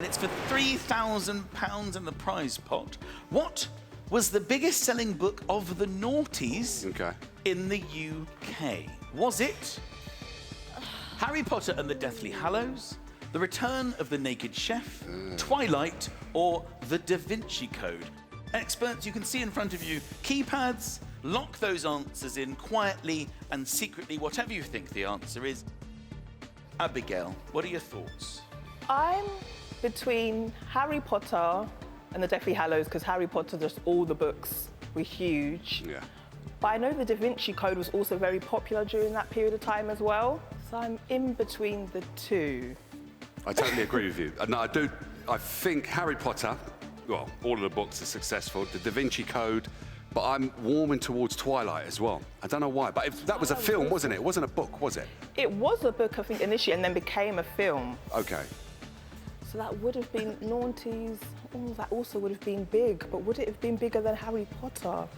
It's for £3,000 in the prize pot. What was the biggest selling book of the noughties in the UK? Was it Harry Potter and the Deathly Hallows, The Return of the Naked Chef, Twilight, or The Da Vinci Code? Experts, you can see in front of you keypads. Lock those answers in quietly and secretly, whatever you think the answer is. Abigail, what are your thoughts? I'm between Harry Potter and the Deathly Hallows, because Harry Potter, just all the books were huge. Yeah. But I know the Da Vinci Code was also very popular during that period of time as well. So I'm in between the two. I totally agree with you. No, I think Harry Potter, well, all of the books are successful. The Da Vinci Code, but I'm warming towards Twilight as well. I don't know why, but that was a film, wasn't it? It wasn't a book, was it? It was a book, I think, initially, and then became a film. Okay. So that would have been Naughties. Oh, that also would have been big, but would it have been bigger than Harry Potter?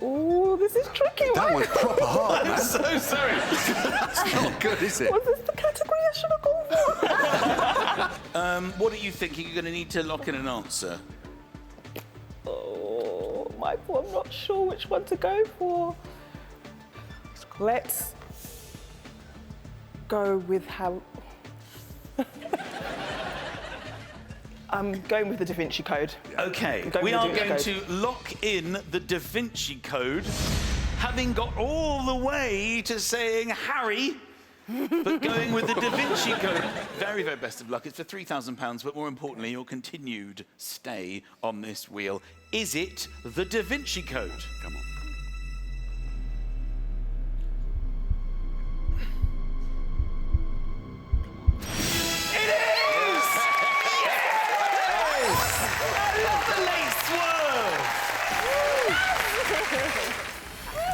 Oh, this is tricky. That one's proper hard, man. I'm so sorry. That's not good, is it? Was this the category I should have gone for? What are you thinking? You're going to need to lock in an answer. Oh, Michael, I'm not sure which one to go for. Let's go with Harry. I'm going with the Da Vinci Code. OK, Going we with are the Da going Vinci to lock in the Da Vinci Code, having got all the way to saying Harry, but going with the Da Vinci Code. Very, very best of luck. It's for £3,000, but more importantly, your continued stay on this wheel. Is it the Da Vinci Code? Come on.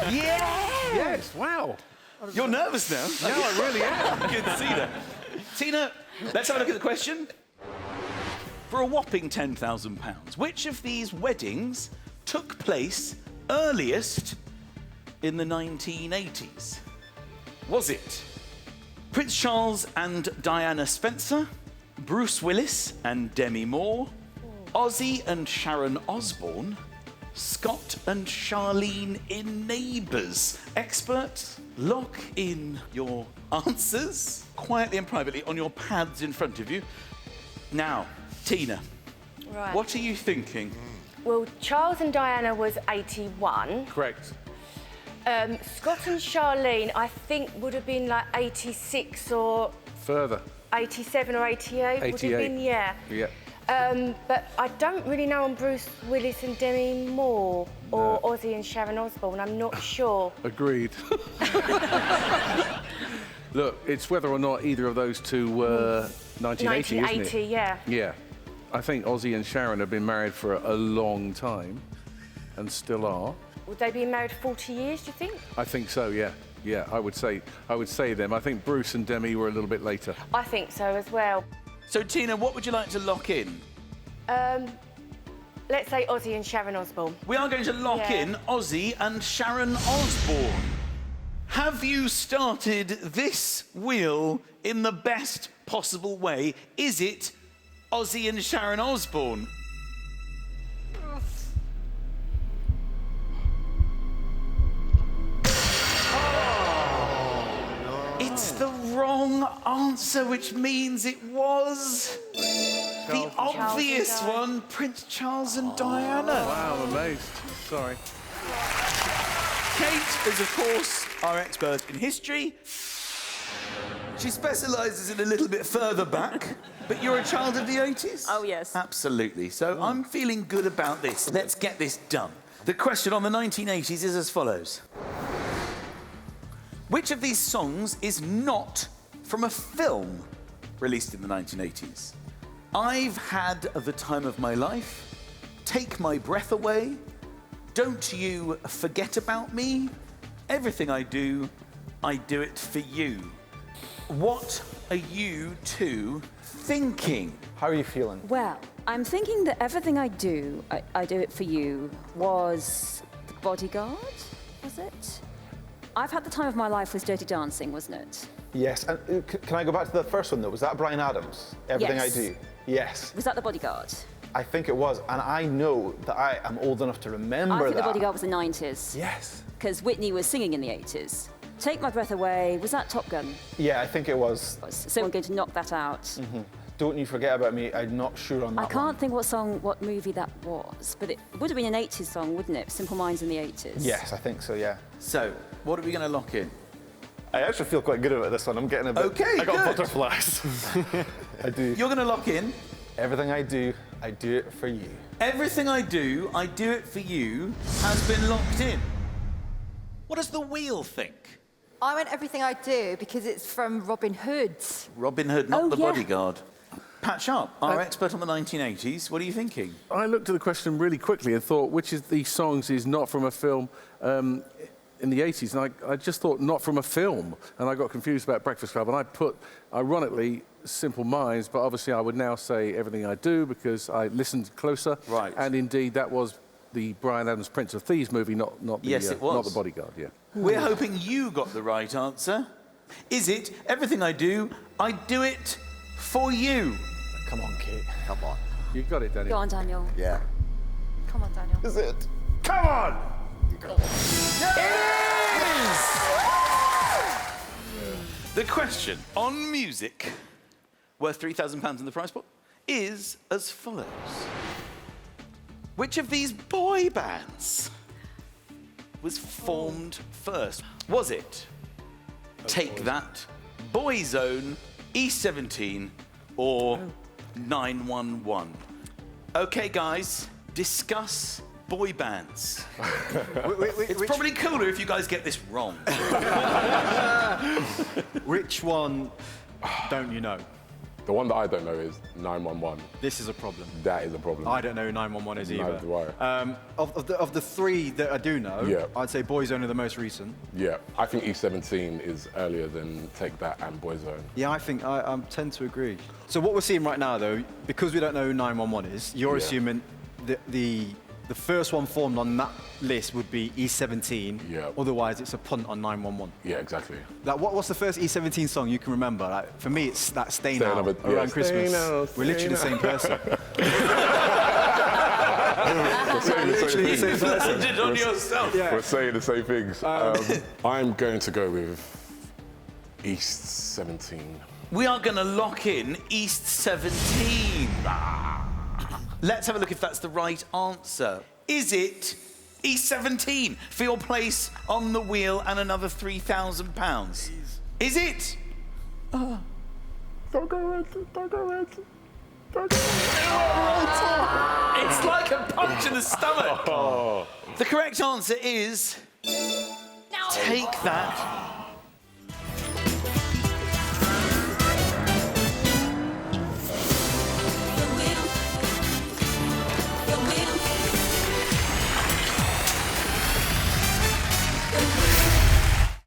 Yes, wow. You're nervous now. No, I really am. Good to see that. Tina, let's have a look at the question. For a whopping £10,000, which of these weddings took place earliest in the 1980s? Was it Prince Charles and Diana Spencer, Bruce Willis and Demi Moore, Ozzy and Sharon Osbourne, Scott and Charlene in Neighbours? Experts, lock in your answers quietly and privately on your pads in front of you. Now, Tina, Right. what are you thinking? Well, Charles and Diana was 81. Correct. Scott and Charlene, I think, would have been like 86 or Further. 87 or 88. Would have 88. been, yeah. Yeah. But I don't really know on Bruce Willis and Demi Moore or Ozzy and Sharon Osbourne. I'm not sure. Agreed. Look, it's whether or not either of those two were 1980, 1980, isn't it? yeah. Yeah. I think Ozzy and Sharon have been married for a long time and still are. Would they be married 40 years, do you think? I think so, yeah. Yeah, I would say them. I think Bruce and Demi were a little bit later. I think so as well. So, Tina, what would you like to lock in? Let's say Ozzy and Sharon Osbourne. We are going to lock Yeah. in Ozzy and Sharon Osbourne. Have you started this wheel in the best possible way? Is it Ozzy and Sharon Osbourne? It's the wrong answer, which means it was the obvious and Diana. one, Prince Charles and Diana. Wow, I'm amazed. Sorry. Kate is, of course, our expert in history. She specialises in a little bit further back, but you're a child of the 80s? Oh, yes. Absolutely. So I'm feeling good about this. Let's get this done. The question on the 1980s is as follows. Which of these songs is not from a film released in the 1980s? I've Had the Time of My Life, Take My Breath Away, Don't You Forget About Me, Everything I Do It For You. What are you two thinking? How are you feeling? Well, I'm thinking that everything I do it for you was The Bodyguard, was it? I've Had the Time of My Life was Dirty Dancing, wasn't it? Yes. And can I go back to the first one, though? Was that Bryan Adams? Everything Yes. I Do? Yes, Was that The Bodyguard? I think it was. And I know that I am old enough to remember I think that. The Bodyguard was the 90s. Yes. Because Whitney was singing in the 80s. Take My Breath Away, was that Top Gun? Yeah, I think it was. So I'm going to knock that out. Don't You Forget About Me, I'm not sure on that I can't one. think what movie that was, but it would have been an 80s song, wouldn't it? Simple Minds in the 80s. Yes, I think so, yeah. So, what are we going to lock in? I actually feel quite good about this one. I'm getting a bit... Okay, I got good. butterflies. I do. You're going to lock in. Everything I do it for you. Everything I do it for you has been locked in. What does the wheel think? I went Everything I Do because it's from Robin Hood. Robin Hood, not Oh, The yeah. Bodyguard. Pat Sharp, our expert on the 1980s. What are you thinking? I looked at the question really quickly and thought, which of these songs is not from a film in the 80s? And I just thought, not from a film. And I got confused about Breakfast Club. And I put, ironically, Simple Minds, but obviously I would now say Everything I Do because I listened closer. Right. And indeed, that was the Bryan Adams Prince of Thieves movie, not the, Yes, it was. not The Bodyguard, yeah. We're hoping you got the right answer. Is it Everything I do it for you? Come on, Kate. Come on. You got it, Daniel. Go on, Daniel. Yeah. Come on, Daniel. Is it? Come on! The question on music, worth £3,000 in the prize pot, is as follows. Which of these boy bands was formed first? Was it Take That, Boyzone, E17, or 911? Okay, guys, discuss boy bands. It's probably cooler if you guys get this wrong. Which one don't you know? The one that I don't know is 911. This is a problem. That is a problem. I don't know who 911 is either. Neither do I. Of the three that I do know, Yeah. I'd say Boyzone are the most recent. Yeah, I think E17 is earlier than Take That and Boyzone. Yeah, I think I tend to agree. So what we're seeing right now, though, because we don't know who 911 is, you're Yeah. assuming the first one formed on that list would be E17. Yeah. Otherwise, it's a punt on 911. Yeah, exactly. Like, what's the first E17 song you can remember? Like, for me, it's that Stay Stay Now Now, yeah, around Stay Christmas. Now, We're literally the Stay same person. Literally the same person. Landed on yourself. Yeah. We're saying the same things. I'm going to go with East 17. We are going to lock in East 17. Let's have a look if that's the right answer. Is it East 17 for your place on the wheel and another £3,000? Is it? Don't go red, don't go red. It's like a punch in the stomach. The correct answer is Take That